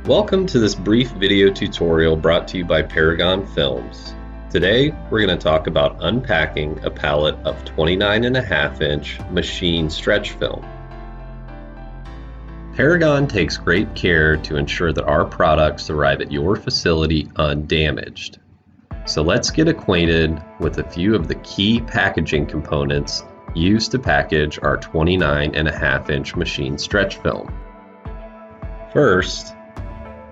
Welcome to this brief video tutorial brought to you by Paragon Films. Today, we're going to talk about unpacking a pallet of 29.5-inch machine stretch film. Paragon takes great care to ensure that our products arrive at your facility undamaged. So let's get acquainted with a few of the key packaging components used to package our 29.5-inch machine stretch film. First,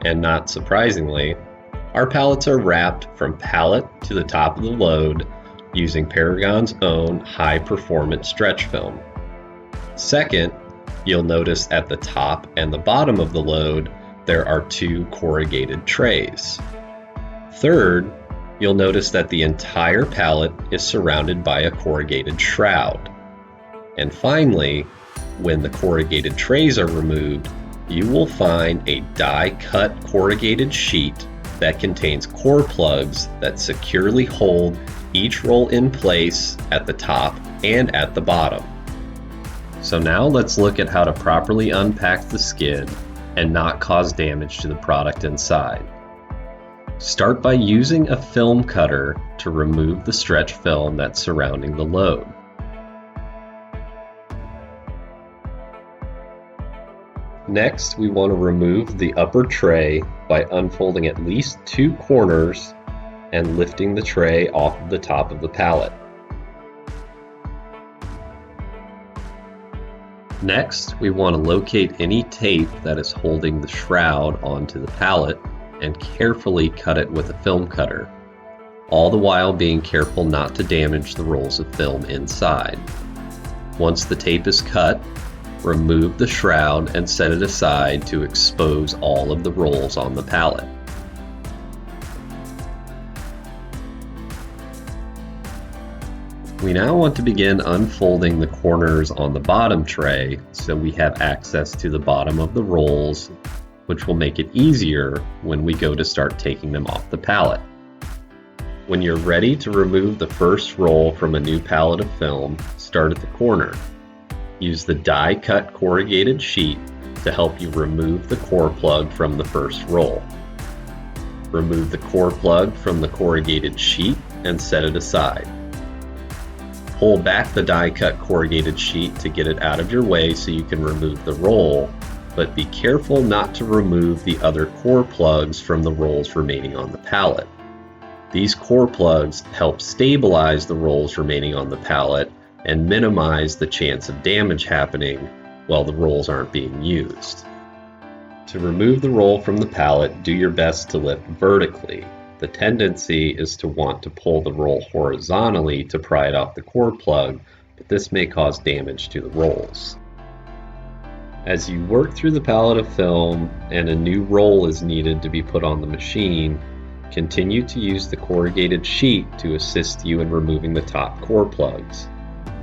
and not surprisingly, our pallets are wrapped from pallet to the top of the load using Paragon's own high-performance stretch film. Second, you'll notice at the top and the bottom of the load there are two corrugated trays. Third, you'll notice that the entire pallet is surrounded by a corrugated shroud. And finally, when the corrugated trays are removed, you will find a die-cut corrugated sheet that contains core plugs that securely hold each roll in place at the top and at the bottom. So now let's look at how to properly unpack the skid and not cause damage to the product inside. Start by using a film cutter to remove the stretch film that's surrounding the load. Next, we want to remove the upper tray by unfolding at least two corners and lifting the tray off of the top of the pallet. Next, we want to locate any tape that is holding the shroud onto the pallet and carefully cut it with a film cutter, all the while being careful not to damage the rolls of film inside. Once the tape is cut, remove the shroud and set it aside to expose all of the rolls on the pallet. We now want to begin unfolding the corners on the bottom tray so we have access to the bottom of the rolls, which will make it easier when we go to start taking them off the pallet. When you're ready to remove the first roll from a new pallet of film, start at the corner. Use the die-cut corrugated sheet to help you remove the core plug from the first roll. Remove the core plug from the corrugated sheet and set it aside. Pull back the die-cut corrugated sheet to get it out of your way so you can remove the roll, but be careful not to remove the other core plugs from the rolls remaining on the pallet. These core plugs help stabilize the rolls remaining on the pallet and minimize the chance of damage happening while the rolls aren't being used. To remove the roll from the pallet, do your best to lift vertically. The tendency is to want to pull the roll horizontally to pry it off the core plug, but this may cause damage to the rolls. As you work through the pallet of film and a new roll is needed to be put on the machine, continue to use the corrugated sheet to assist you in removing the top core plugs.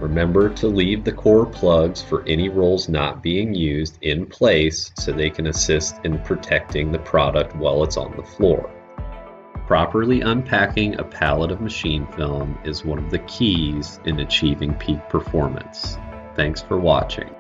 Remember to leave the core plugs for any rolls not being used in place so they can assist in protecting the product while it's on the floor. Properly unpacking a pallet of machine film is one of the keys in achieving peak performance. Thanks for watching.